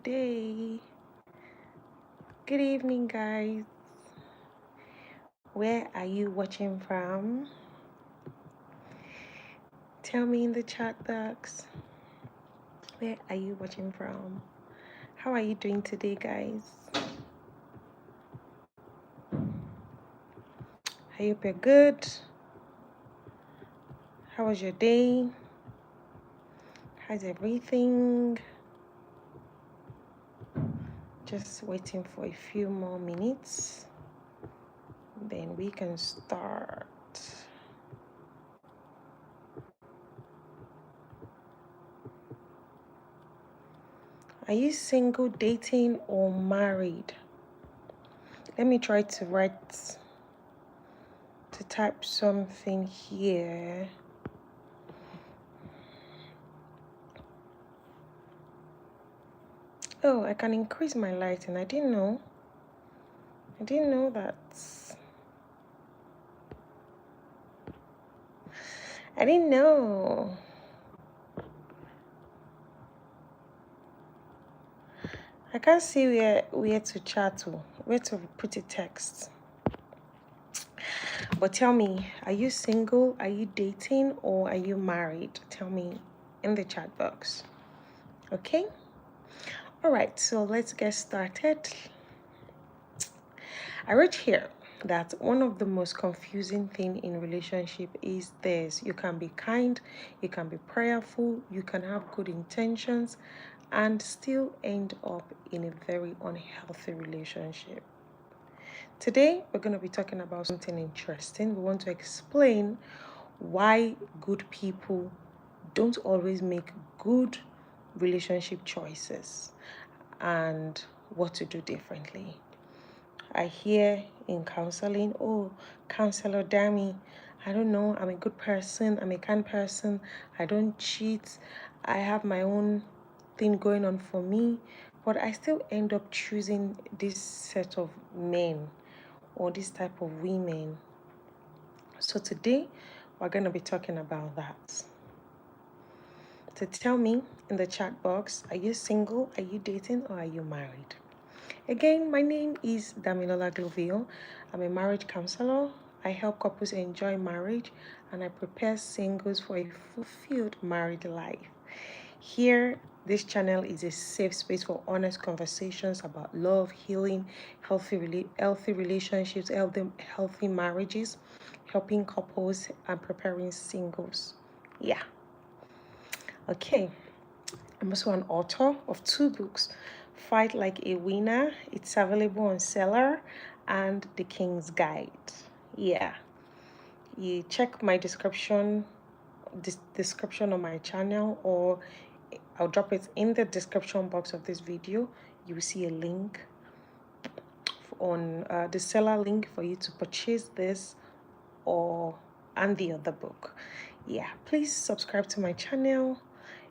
today. Good evening, guys. Where are you watching from? Tell me in the chat box. Where are you watching from? How are you doing today, guys? I hope you're good. How was your day? How's everything? Just waiting for a few more minutes. Then we can start. Are you single, dating, or married? Let me try to type something here. Oh, I can increase my lighting. I didn't know that. I didn't know. I can't see where to chat to, where to put a text. But tell me, are you single, are you dating, or are you married? Tell me in the chat box. Okay? All right, so let's get started. I wrote here that one of the most confusing thing in relationship is this: you can be kind, you can be prayerful, you can have good intentions, and still end up in a very unhealthy relationship. Today, we're going to be talking about something interesting. We want to explain why good people don't always make good relationship choices and what to do differently. I hear in counseling, oh, counselor Dami, I don't know, I'm a good person, I'm a kind person, I don't cheat, I have my own thing going on for me, but I still end up choosing this set of men or this type of women. So today, we're going to be talking about that. So tell me in the chat box, are you single, are you dating, or are you married? Again, my name is DamiGlow. I'm a marriage counselor. I help couples enjoy marriage and I prepare singles for a fulfilled married life. Here, this channel is a safe space for honest conversations about love, healing, healthy relationships, healthy marriages, helping couples, and preparing singles. Yeah. Okay. I'm also an author of 2 books, Fight Like a Winner. It's available on Seller, and The King's Guide. Yeah. You check my description on my channel, or I'll drop it in the description box of this video. You will see a link on the seller link for you to purchase this and the other book. Yeah, please subscribe to my channel.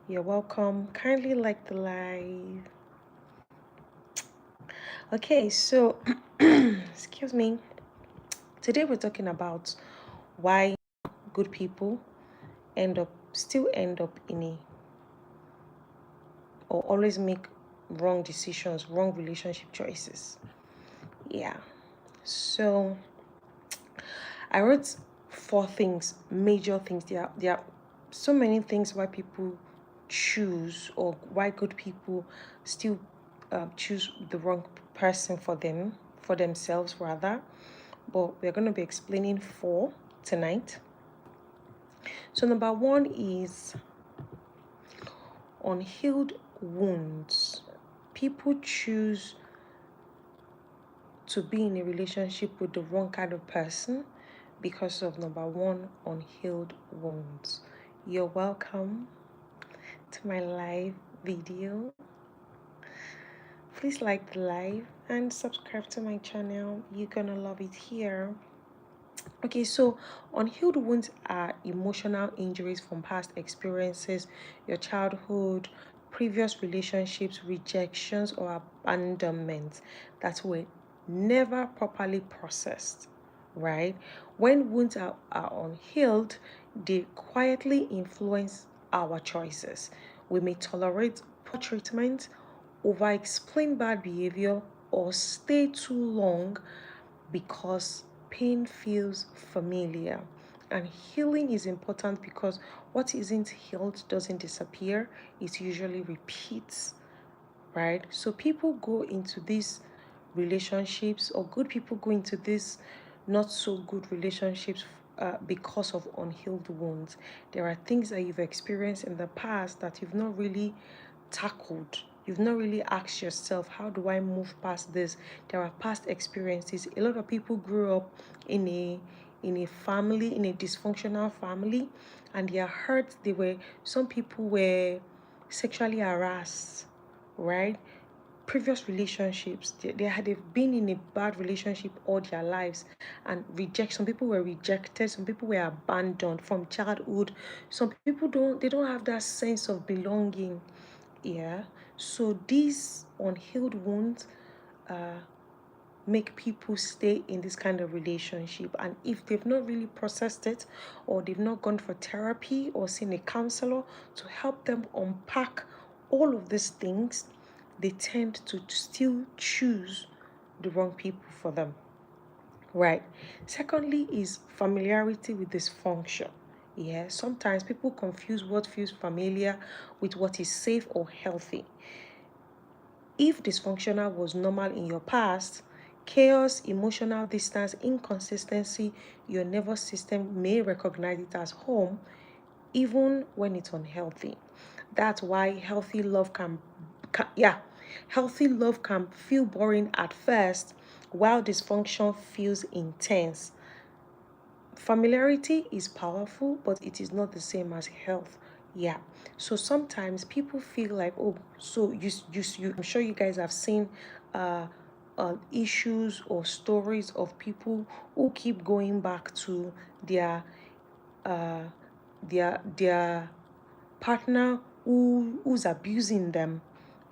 You're welcome. Kindly like the live. Okay, so excuse me. Today we're talking about why good people still end up in or always make wrong decisions, wrong relationship choices. Yeah. So I wrote 4 things, major things. There are so many things why people choose, or why good people still choose the wrong person for themselves rather. But we're going to be explaining 4 tonight. So number 1 is unhealed wounds. People choose to be in a relationship with the wrong kind of person because of number 1, unhealed wounds. You're welcome to my live video. Please like the live and subscribe to my channel. You're gonna love it here. Okay, so unhealed wounds are emotional injuries from past experiences, your childhood, previous relationships, rejections, or abandonment that were never properly processed, right? When wounds are unhealed, they quietly influence our choices. We may tolerate poor treatment over explain bad behavior, or stay too long because pain feels familiar. And healing is important because what isn't healed doesn't disappear, it usually repeats, right? So people go into these relationships, or good people go into these not so good relationships because of unhealed wounds. There are things that you've experienced in the past that you've not really tackled. You've not really asked yourself, how do I move past this? There are past experiences. A lot of people grew up in a family, in a dysfunctional family, and they are hurt. Some people were sexually harassed, right? Previous relationships, they've been in a bad relationship all their lives, and some people were rejected, some people were abandoned from childhood. Some people don't have that sense of belonging. Yeah. So these unhealed wounds make people stay in this kind of relationship, and if they've not really processed it, or they've not gone for therapy or seen a counselor to help them unpack all of these things, they tend to still choose the wrong people for them, right? Secondly is familiarity with dysfunction. Yeah, sometimes people confuse what feels familiar with what is safe or healthy. If dysfunctional was normal in your past, chaos, emotional distance, inconsistency, your nervous system may recognize it as home even when it's unhealthy. That's why healthy love can feel boring at first, while dysfunction feels intense. Familiarity is powerful, but it is not the same as health. Yeah. So sometimes people feel like, oh, so you I'm sure you guys have seen uh issues or stories of people who keep going back to their uh their partner who's abusing them,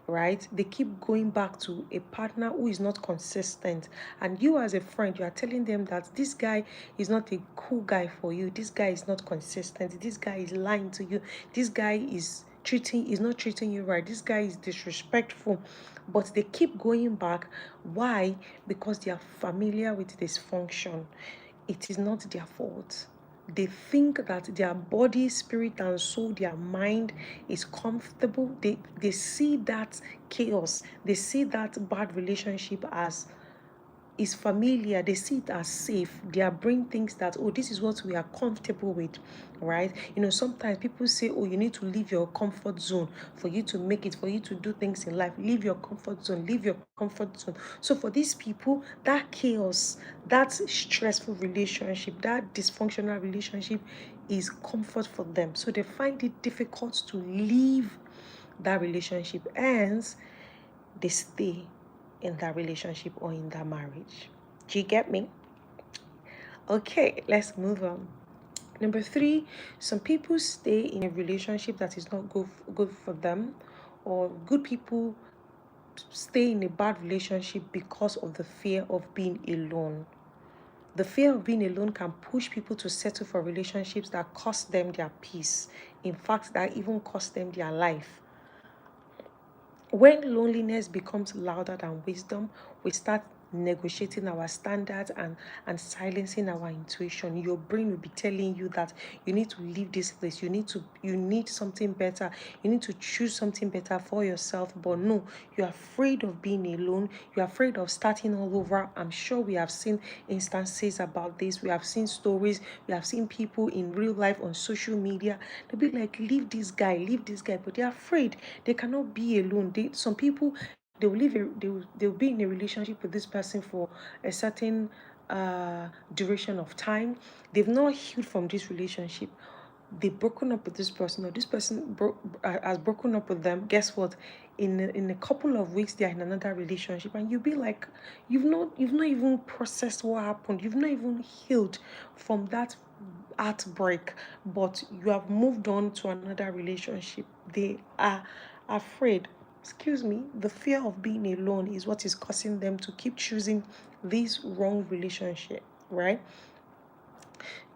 right? They keep going back to a partner who is not consistent, and you as a friend, you are telling them that this guy is not a cool guy for you, this guy is not consistent, this guy is lying to you, this guy is not treating you right, this guy is disrespectful, but they keep going back. Why? Because they are familiar with dysfunction. It is not their fault. They think that their body, spirit, and soul, their mind is comfortable. They see that chaos, they see that bad relationship as is familiar, they see it as safe. Their brain thinks that, oh, this is what we are comfortable with, right? Sometimes people say, oh, you need to leave your comfort zone for you to make it, for you to do things in life. Leave your comfort zone, leave your comfort zone. So for these people, that chaos, that stressful relationship, that dysfunctional relationship is comfort for them. So they find it difficult to leave that relationship, ends they stay in that relationship or in that marriage. Do you get me? Okay, let's move on. Number three, some people stay in a relationship that is not good for them, or good people stay in a bad relationship because of the fear of being alone. The fear of being alone can push people to settle for relationships that cost them their peace. In fact, that even cost them their life. When loneliness becomes louder than wisdom, we start negotiating our standards and silencing our intuition. Your brain will be telling you that you need to leave this place, you need something better, you need to choose something better for yourself. But no, you're afraid of being alone, you're afraid of starting all over. I'm sure we have seen instances about this, we have seen stories, we have seen people in real life on social media. They'll be like, leave this guy, but they're afraid. They cannot be alone. Some people, they'll be in a relationship with this person for a certain duration of time. They've not healed from this relationship. They've broken up with this person, or this person has broken up with them. Guess what? In a couple of weeks, they're in another relationship, and you'll be like, you've not even processed what happened. You've not even healed from that heartbreak, but you have moved on to another relationship. They are afraid. Excuse me, the fear of being alone is what is causing them to keep choosing this wrong relationship, right?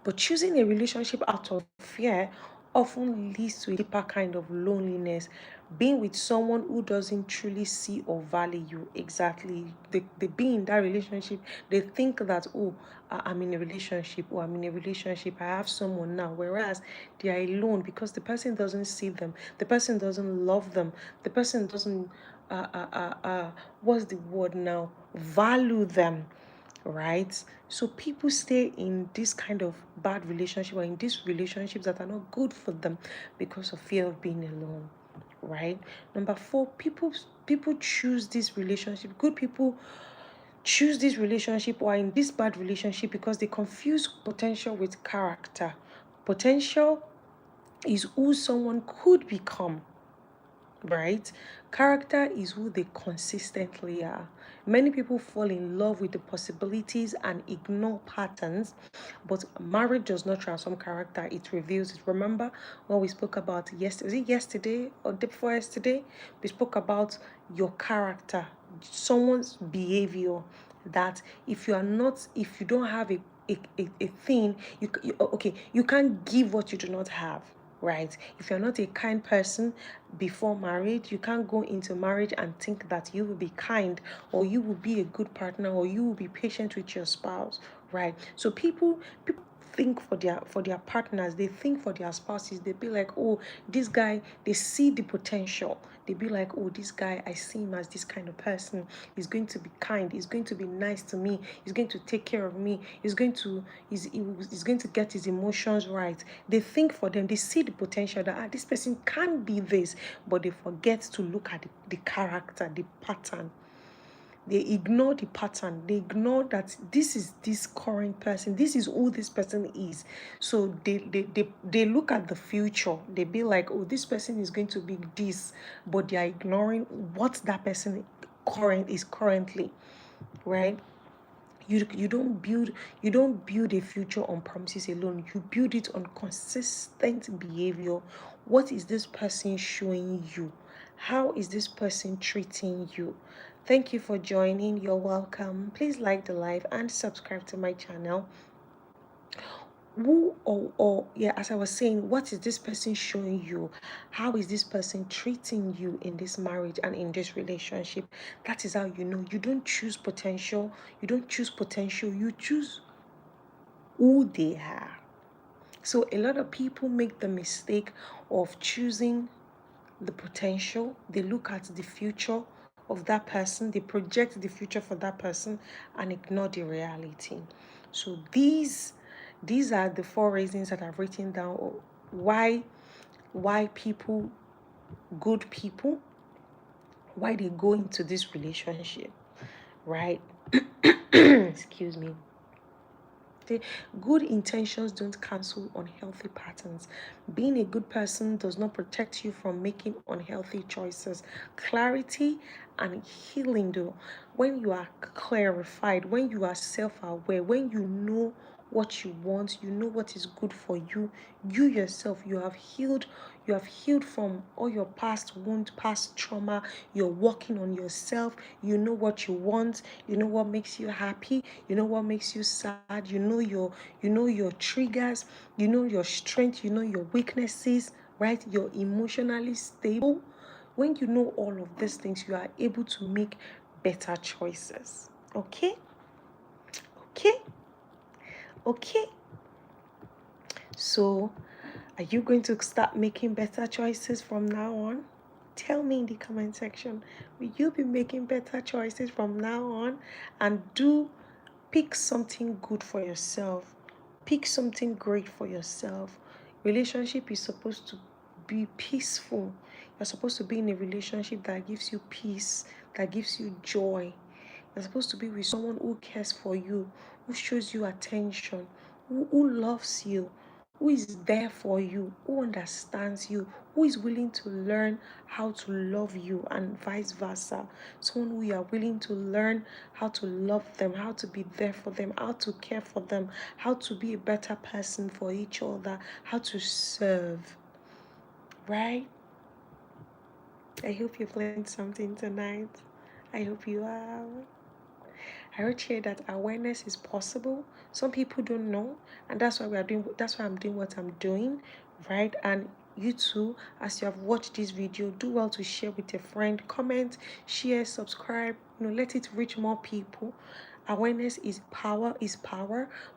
But choosing a relationship out of fear often leads to a deeper kind of loneliness. Being with someone who doesn't truly see or value you. Exactly. They be in that relationship, they think that, oh, I'm in a relationship, or I'm in a relationship, I have someone now, whereas they are alone because the person doesn't see them, the person doesn't love them, the person doesn't what's the word now, value them, right? So people stay in this kind of bad relationship, or in these relationships that are not good for them, because of fear of being alone, right? Number 4, people choose this relationship. Good people choose this relationship or are in this bad relationship because they confuse potential with character. Potential is who someone could become, right? Character is who they consistently are. Many people fall in love with the possibilities and ignore patterns, but marriage does not transform character, it reveals it. Remember when we spoke about yesterday or day before yesterday? We spoke about your character, someone's behavior, that if you don't have a thing, you can't give what you do not have, right? If you're not a kind person before marriage, you can't go into marriage and think that you will be kind, or you will be a good partner, or you will be patient with your spouse, right? So people think for their partners, they think for their spouses, they be like, oh, this guy, they see the potential, they be like, oh, this guy, I see him as this kind of person, he's going to be kind, he's going to be nice to me, he's going to take care of me, he's going to get his emotions right. They think for them, they see the potential that this person can be this, but they forget to look at the character, the pattern. They ignore the pattern, they ignore that this is this current person, this is who this person is. So they look at the future, they be like, oh, this person is going to be this, but they are ignoring what that person is currently, right? You don't build a future on promises alone, you build it on consistent behavior. What is this person showing you? How is this person treating you? Thank you for joining. You're welcome. Please like the live and subscribe to my channel. As I was saying, what is this person showing you? How is this person treating you in this marriage and in this relationship? That is how you know. You don't choose potential, you choose who they are. So a lot of people make the mistake of choosing the potential. They look at the future of that person, they project the future for that person and ignore the reality. So these are the 4 reasons that I've written down why people, good people, why they go into this relationship, right? Excuse me. The good intentions don't cancel unhealthy patterns. Being a good person does not protect you from making unhealthy choices. Clarity and healing, though, when you are clarified, when you are self-aware, when you know what you want, you know what is good for you, you yourself, you have healed from all your past wound, past trauma. You're working on yourself. You know what you want, you know what makes you happy, you know what makes you sad, you know your triggers, you know your strength, you know your weaknesses, right? You're emotionally stable. When you know all of these things, you are able to make better choices. Okay? Okay. So, are you going to start making better choices from now on? Tell me in the comment section. Will you be making better choices from now on? And pick something good for yourself. Pick something great for yourself. Relationship is supposed to be peaceful. You're supposed to be in a relationship that gives you peace, that gives you joy. You're supposed to be with someone who cares for you, who shows you attention, who loves you, who is there for you, who understands you, who is willing to learn how to love you, and vice versa. Someone who you are willing to learn how to love them, how to be there for them, how to care for them, how to be a better person for each other, how to serve. Right? I hope you've learned something tonight. I hope you have. I wrote here that awareness is possible. Some people don't know, and that's why I'm doing what I'm doing, right? And you too, as you have watched this video, do well to share with a friend, comment, share, subscribe, let it reach more people. Awareness is power.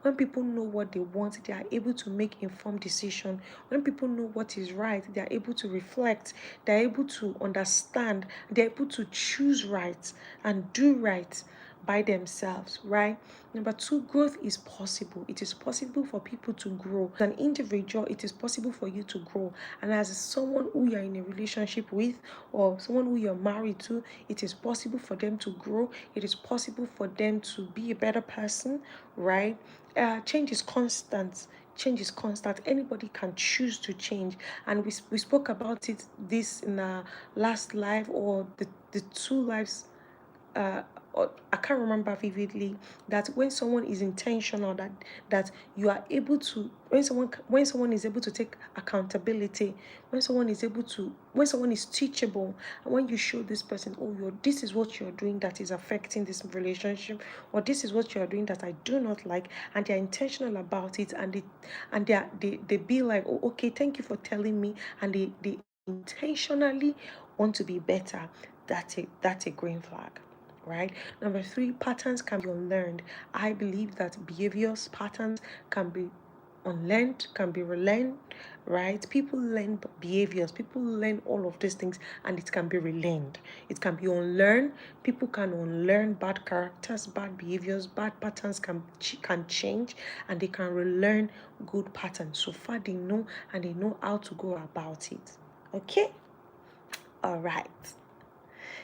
When people know what they want, they are able to make informed decision. When people know what is right, they are able to reflect, they are able to understand, they are able to choose right and do right by themselves, right? Number two, growth is possible. It is possible for people to grow. As an individual, it is possible for you to grow. And as someone who you're in a relationship with, or someone who you're married to, it is possible for them to grow. It is possible for them to be a better person, right? Change is constant. Change is constant. Anybody can choose to change. And we spoke about this in our last live, or the two lives, I can't remember vividly, that when someone is intentional, that you are able to, when someone is able to take accountability, when someone is teachable, and when you show this person, this is what you're doing that is affecting this relationship, or this is what you're doing that I do not like, and they're intentional about it, and they be like, oh, okay, thank you for telling me, and they intentionally want to be better. That's a green flag, right? Number three, patterns can be unlearned. I believe that behaviors, patterns can be unlearned, can be relearned, right? People learn behaviors, people learn all of these things, and it can be relearned. It can be unlearned. People can unlearn bad characters, bad behaviors, bad patterns can change, and they can relearn good patterns. So far they know, and they know how to go about it. Okay? All right.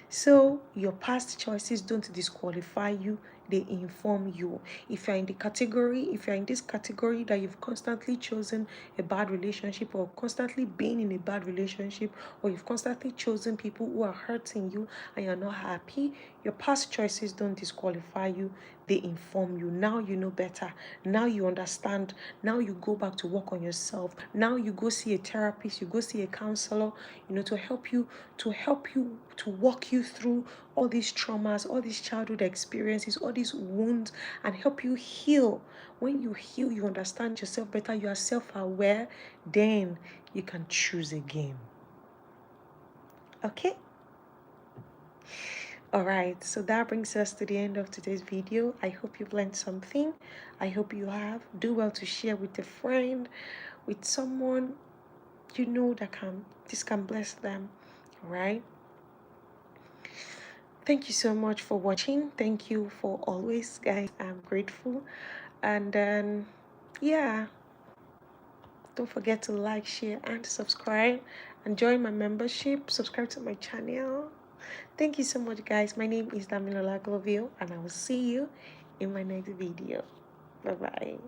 So your past choices don't disqualify you, they inform you. If you're in this category that you've constantly chosen a bad relationship, or constantly been in a bad relationship, or you've constantly chosen people who are hurting you and you're not happy, your past choices don't disqualify you, they inform you. Now you know better. Now you understand. Now you go back to work on yourself. Now you go see a therapist, you go see a counselor, to help you to walk you through all these traumas, all these childhood experiences, all these wounds, and help you heal. When you heal, you understand yourself better, you are self-aware, then you can choose again. Okay? All right, so that brings us to the end of today's video. I hope you've learned something. I hope you have. Do well to share with a friend, with someone you know that this can bless them, right? Thank you so much for watching. Thank you for always, guys. I'm grateful. And then, yeah, don't forget to like, share, and subscribe. And join my membership. Subscribe to my channel. Thank you so much, guys. My name is DamiGlow, and I will see you in my next video. Bye-bye.